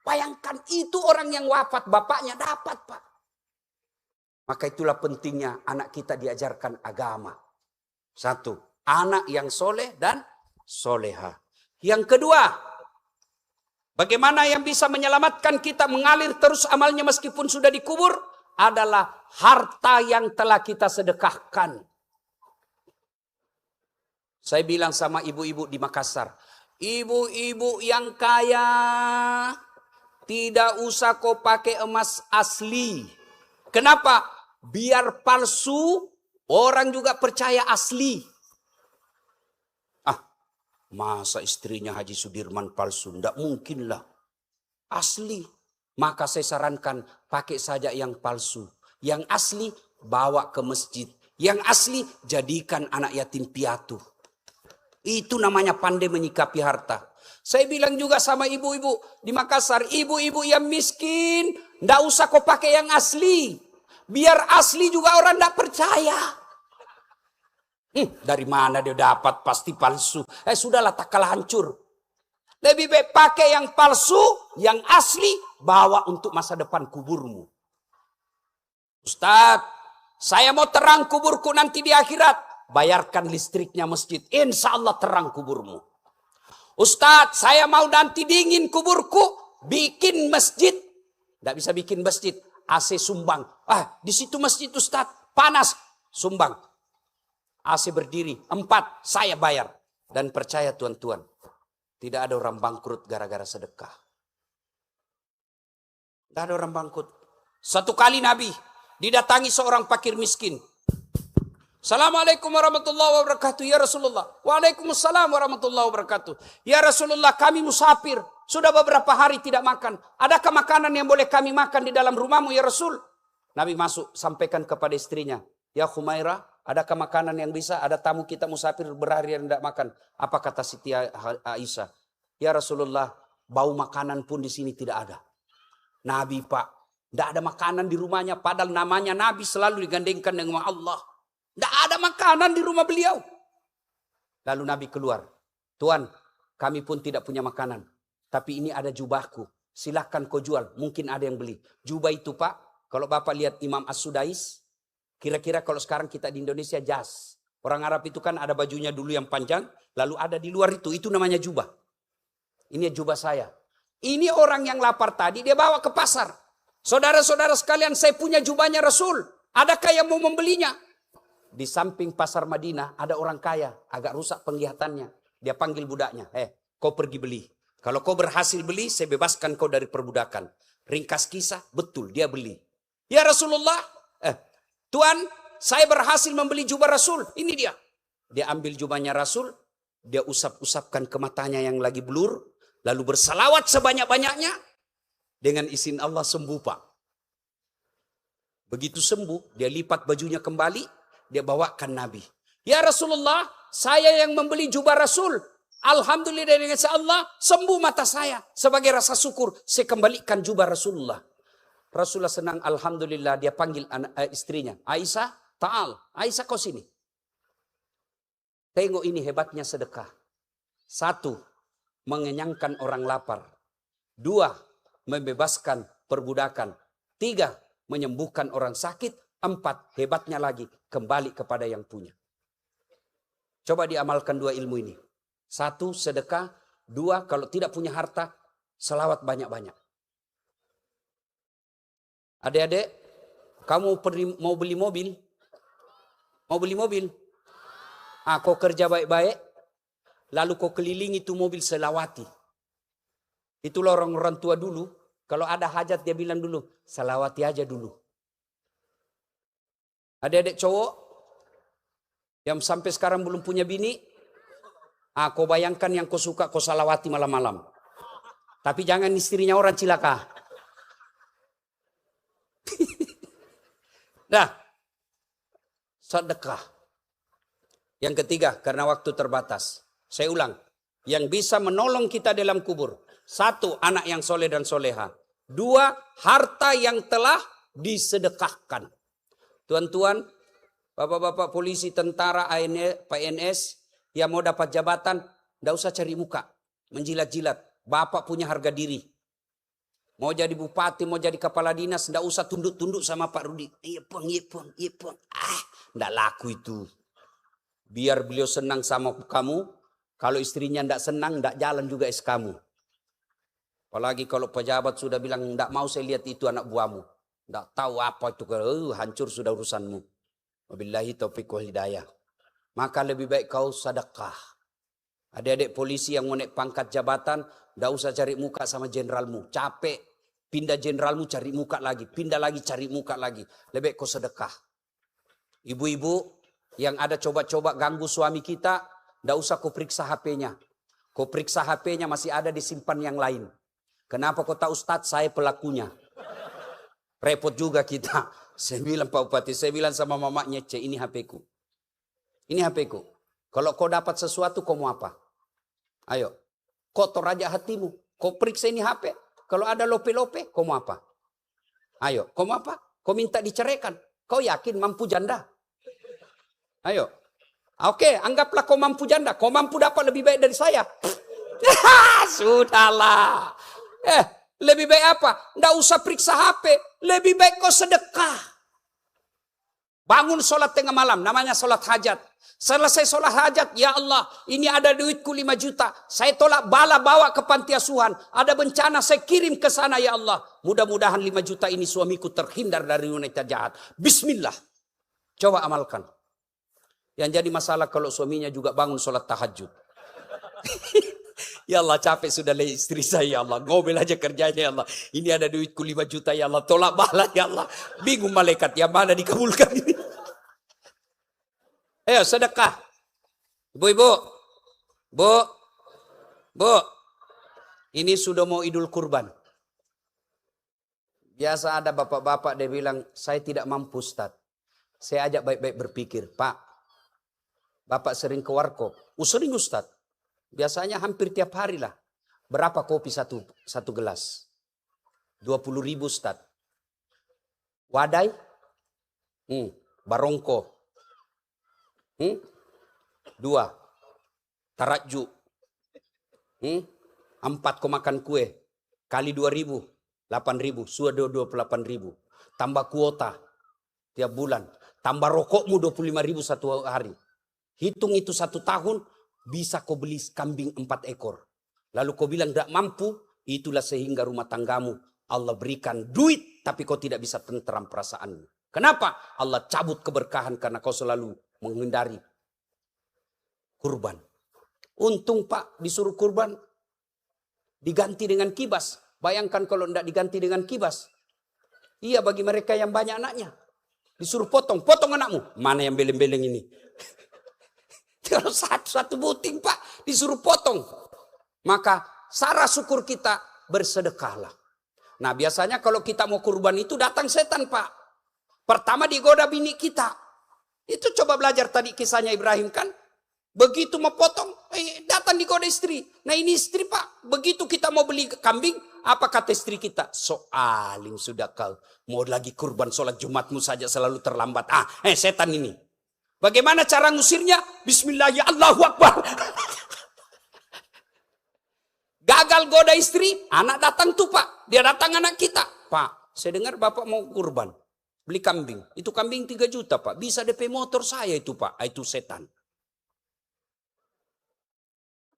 Speaker 1: Bayangkan itu orang yang wafat, bapaknya dapat, Pak. Maka itulah pentingnya anak kita diajarkan agama. 1, anak yang soleh dan soleha. Yang kedua, bagaimana yang bisa menyelamatkan kita mengalir terus amalnya meskipun sudah dikubur? Adalah harta yang telah kita sedekahkan. Saya bilang sama ibu-ibu di Makassar, ibu-ibu yang kaya, tidak usah kau pakai emas asli. Kenapa? Biar palsu, orang juga percaya asli. Masa istrinya Haji Sudirman palsu? Tidak mungkin lah. Asli. Maka saya sarankan pakai saja yang palsu. Yang asli bawa ke masjid. Yang asli jadikan anak yatim piatu. Itu namanya pandai menyikapi harta. Saya bilang juga sama ibu-ibu di Makassar. Ibu-ibu yang miskin. Tidak usah kau pakai yang asli. Biar asli juga orang tidak percaya. Dari mana dia dapat, pasti palsu. Sudahlah, tak kalah hancur. Lebih baik pakai yang palsu, yang asli, bawa untuk masa depan kuburmu. Ustaz, saya mau terang kuburku nanti di akhirat. Bayarkan listriknya masjid. Insya Allah terang kuburmu. Ustaz, saya mau nanti dingin kuburku. Bikin masjid. Tidak bisa bikin masjid. AC sumbang. Di situ masjid Ustaz. Panas. Sumbang. AC berdiri. 4. Saya bayar. Dan percaya tuan-tuan. Tidak ada orang bangkrut gara-gara sedekah. Tidak ada orang bangkrut. Satu kali Nabi didatangi seorang fakir miskin. Assalamualaikum warahmatullahi wabarakatuh. Ya Rasulullah. Waalaikumsalam warahmatullahi wabarakatuh. Ya Rasulullah, kami musafir. Sudah beberapa hari tidak makan. Adakah makanan yang boleh kami makan di dalam rumahmu ya Rasul? Nabi masuk, sampaikan kepada istrinya. Ya Khumairah, adakah makanan yang bisa? Ada tamu kita musafir berhari yang tidak makan. Apa kata Siti Aisyah? Ya Rasulullah, bau makanan pun di sini tidak ada. Nabi Pak, tidak ada makanan di rumahnya. Padahal namanya Nabi selalu digandengkan dengan Allah. Tidak ada makanan di rumah beliau. Lalu Nabi keluar. Tuan, kami pun tidak punya makanan. Tapi ini ada jubahku. Silahkan kau jual. Mungkin ada yang beli. Jubah itu Pak, kalau Bapak lihat Imam As-Sudais. Kira-kira kalau sekarang kita di Indonesia jas. Orang Arab itu kan ada bajunya dulu yang panjang. Lalu ada di luar itu. Itu namanya jubah. Ini jubah saya. Ini orang yang lapar tadi dia bawa ke pasar. Saudara-saudara sekalian, saya punya jubahnya Rasul. Adakah yang mau membelinya? Di samping pasar Madinah ada orang kaya. Agak rusak penglihatannya. Dia panggil budaknya. Kau pergi beli. Kalau kau berhasil beli, saya bebaskan kau dari perbudakan. Ringkas kisah, betul dia beli. Ya Rasulullah, Tuan, saya berhasil membeli jubah Rasul. Ini dia. Dia ambil jubahnya Rasul. Dia usap-usapkan ke matanya yang lagi blur. Lalu bersalawat sebanyak-banyaknya. Dengan izin Allah sembuh Pak. Begitu sembuh, dia lipat bajunya kembali. Dia bawakan Nabi. Ya Rasulullah, saya yang membeli jubah Rasul. Alhamdulillah dengan Allah sembuh mata saya. Sebagai rasa syukur, saya kembalikan jubah Rasulullah. Rasulullah senang, alhamdulillah, dia panggil istrinya. Aisyah, ta'al. Aisyah kau sini. Tengok ini hebatnya sedekah. 1, mengenyangkan orang lapar. 2, membebaskan perbudakan. 3, menyembuhkan orang sakit. 4, hebatnya lagi, kembali kepada yang punya. Coba diamalkan 2 ilmu ini. 1, sedekah. 2, kalau tidak punya harta, selawat banyak-banyak. Adik-adik, kamu mau beli mobil? Mau beli mobil? Kau kerja baik-baik, lalu kau kelilingi itu mobil selawati. Itulah orang-orang tua dulu, kalau ada hajat dia bilang dulu, selawati aja dulu. Adik-adik cowok, yang sampai sekarang belum punya bini, kau bayangkan yang kau suka, kau salawati malam-malam. Tapi jangan istrinya orang cilaka. Nah, sedekah. Yang ketiga, karena waktu terbatas. Saya ulang, yang bisa menolong kita dalam kubur. 1, anak yang soleh dan soleha. 2, harta yang telah disedekahkan. Tuan-tuan, bapak-bapak polisi, tentara, PNS, yang mau dapat jabatan, tidak usah cari muka, menjilat-jilat. Bapak punya harga diri. Mau jadi bupati, mau jadi kepala dinas, tidak usah tunduk-tunduk sama Pak Rudi. Iya pun. Tidak laku itu. Biar beliau senang sama kamu. Kalau istrinya tidak senang, tidak jalan juga kamu. Apalagi kalau pejabat sudah bilang, tidak mau saya lihat itu anak buahmu. Tidak tahu apa itu. Hancur sudah urusanmu. Wabillahi taufiq wal hidayah. Maka lebih baik kau sedekah. Adik-adik polisi yang mau naik pangkat jabatan, tidak usah cari muka sama jenderalmu. Capek. Pindah jenderalmu cari muka lagi. Pindah lagi cari muka lagi. Lebih baik kau sedekah. Ibu-ibu yang ada coba-coba ganggu suami kita, tidak usah kau periksa HP-nya. Kau periksa HP-nya masih ada disimpan yang lain. Kenapa kau tahu Ustadz? Saya pelakunya. Repot juga kita. Saya bilang Pak Bupati, saya bilang sama mamanya, ini HP-ku. Ini HP-ku. Kalau kau dapat sesuatu, kau mau apa? Ayo. Kotor aja hatimu. Kau periksa ini HP. Kalau ada lope-lope, kau mau apa? Ayo. Kau mau apa? Kau minta diceraikan. Kau yakin mampu janda? Ayo. Oke, anggaplah kau mampu janda. Kau mampu dapat lebih baik dari saya. Sudahlah. Lebih baik apa? Nggak usah periksa HP. Lebih baik kau sedekah. Bangun sholat tengah malam. Namanya sholat hajat. Selesai sholat hajat. Ya Allah, ini ada duitku 5 juta. Saya tolak bala bawa ke panti asuhan. Ada bencana saya kirim ke sana ya Allah. Mudah-mudahan 5 juta ini suamiku terhindar dari wanita jahat. Bismillah. Coba amalkan. Yang jadi masalah kalau suaminya juga bangun sholat tahajud. Ya Allah, capek sudah lihat istri saya ya Allah. Ngomel aja kerjanya ya Allah. Ini ada duitku 5 juta ya Allah. Tolak bala ya Allah. Bingung malaikat, yang mana dikabulkan ini. Ayo sedekah. Ibu-ibu. Bu. Ini sudah mau Idul Kurban. Biasa ada bapak-bapak dia bilang, saya tidak mampu Ustaz. Saya ajak baik-baik berpikir. Pak, bapak sering ke warkop. Sering Ustaz. Biasanya hampir tiap hari lah. Berapa kopi satu gelas? 20.000 Ustaz. Wadai? Barongko. 2. Taraju. 4 kau makan kue. Kali 2.000. 8.000. Sudah 28.000. Tambah kuota. Tiap bulan. Tambah rokokmu 25.000 satu hari. Hitung itu 1 tahun. Bisa kau beli kambing 4 ekor. Lalu kau bilang tidak mampu. Itulah sehingga rumah tanggamu Allah berikan duit. Tapi kau tidak bisa tentram perasaanmu. Kenapa? Allah cabut keberkahan karena kau selalu menghindari kurban. Untung Pak disuruh kurban. Diganti dengan kibas. Bayangkan kalau tidak diganti dengan kibas. Iya bagi mereka yang banyak anaknya. Disuruh potong anakmu. Mana yang beleng-beleng ini? Kalau satu buting Pak disuruh potong. Maka cara syukur kita bersedekahlah. Nah biasanya kalau kita mau kurban itu datang setan Pak. Pertama digoda bini kita. Itu coba belajar tadi kisahnya Ibrahim kan. Begitu mau potong datang digoda istri. Nah ini istri Pak. Begitu kita mau beli kambing. Apa kata istri kita? Soalim sudah kau. Mau lagi kurban sholat Jumatmu saja selalu terlambat. Setan ini. Bagaimana cara ngusirnya? Bismillah ya Allahu Akbar. Gagal goda istri, anak datang tuh Pak. Dia datang anak kita. Pak, saya dengar Bapak mau kurban. Beli kambing. Itu kambing 3 juta Pak. Bisa DP motor saya itu Pak. Itu setan.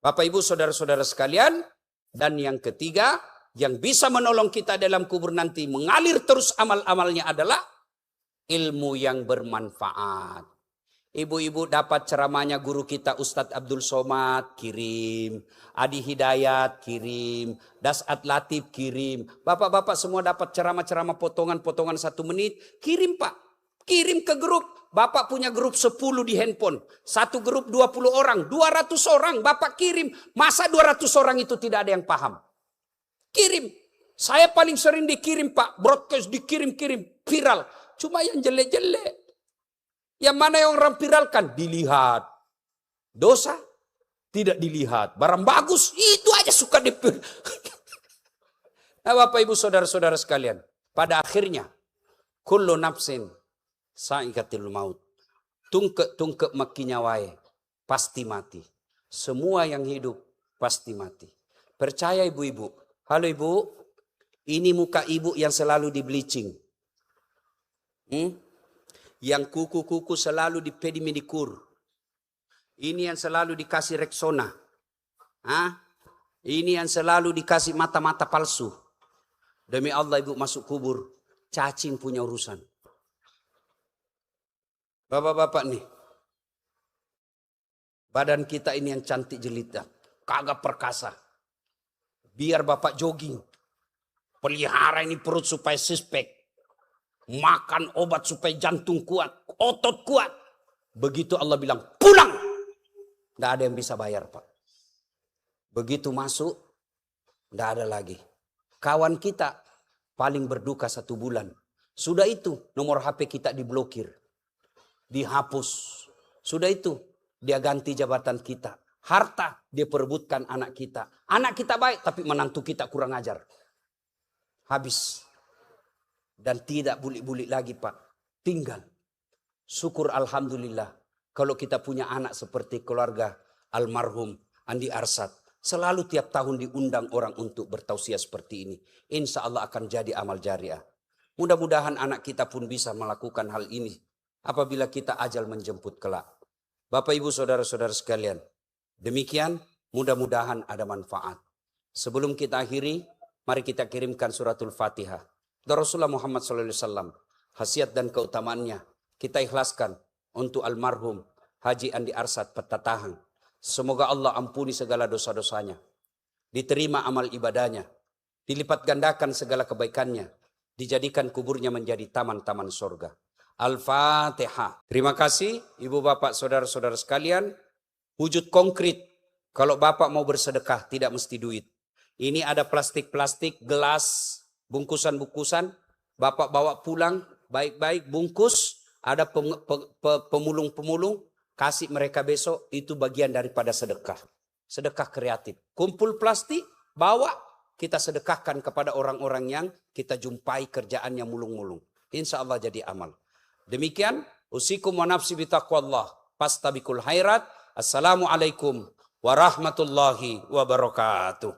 Speaker 1: Bapak Ibu saudara-saudara sekalian. Dan yang ketiga. Yang bisa menolong kita dalam kubur nanti. Mengalir terus amal-amalnya adalah. Ilmu yang bermanfaat. Ibu-ibu dapat ceramahnya guru kita Ustadz Abdul Somad, kirim. Adi Hidayat, kirim. Dasat Latif, kirim. Bapak-bapak semua dapat ceramah-ceramah potongan-potongan 1 menit. Kirim Pak. Kirim ke grup. Bapak punya grup 10 di handphone. 1 grup 20 orang. 200 orang Bapak kirim. Masa 200 orang itu tidak ada yang paham? Kirim. Saya paling sering dikirim Pak. Broadcast dikirim-kirim. Viral. Cuma yang jelek-jelek. Yang mana yang orang viralkan? Dilihat. Dosa? Tidak dilihat. Barang bagus? Itu aja suka dipir. Nah Bapak Ibu saudara-saudara sekalian. Pada akhirnya. Kullu nafsin sa'iqatil maut. Tungke makinya wae. Pasti mati. Semua yang hidup pasti mati. Percaya ibu-ibu. Halo ibu. Ini muka ibu yang selalu di bleaching. Yang kuku-kuku selalu di pedimedikur. Ini yang selalu dikasih Rexona. Ini yang selalu dikasih mata-mata palsu. Demi Allah ibu masuk kubur. Cacing punya urusan. Bapak-bapak nih. Badan kita ini yang cantik jelita. Kagak perkasa. Biar bapak jogging. Pelihara ini perut supaya suspek. Makan obat supaya jantung kuat, otot kuat. Begitu Allah bilang, pulang. Tidak ada yang bisa bayar Pak. Begitu masuk, tidak ada lagi. Kawan kita paling berduka 1 bulan. Sudah itu nomor HP kita diblokir. Dihapus. Sudah itu dia ganti jabatan kita. Harta dia perebutkan anak kita. Anak kita baik tapi menantu kita kurang ajar. Habis. Dan tidak bulik-bulik lagi Pak. Tinggal. Syukur alhamdulillah. Kalau kita punya anak seperti keluarga almarhum Andi Arsad. Selalu tiap tahun diundang orang untuk bertausiah seperti ini. Insya Allah akan jadi amal jariah. Mudah-mudahan anak kita pun bisa melakukan hal ini apabila kita ajal menjemput kelak. Bapak Ibu Saudara-saudara sekalian, demikian mudah-mudahan ada manfaat. Sebelum kita akhiri, mari kita kirimkan suratul Fatihah. Dan Rasulullah Muhammad SAW, khasiat dan keutamaannya, kita ikhlaskan untuk almarhum Haji Andi Arsad Petatahang. Semoga Allah ampuni segala dosa-dosanya, diterima amal ibadahnya, dilipat gandakan segala kebaikannya, dijadikan kuburnya menjadi taman-taman surga. Al-Fatihah. Terima kasih Ibu Bapak Saudara-saudara sekalian. Wujud konkret, kalau Bapak mau bersedekah tidak mesti duit. Ini ada plastik-plastik, gelas, bungkusan-bungkusan. Bapak bawa pulang, baik-baik bungkus, ada pemulung-pemulung. Kasih mereka besok, itu bagian daripada sedekah. Sedekah kreatif. Kumpul plastik, bawa, kita sedekahkan kepada orang-orang yang kita jumpai kerjaannya mulung-mulung. Insya Allah jadi amal. Demikian, usikum wa nafsi bitaqwallah. Fastabikul khairat. Assalamualaikum warahmatullahi wabarakatuh.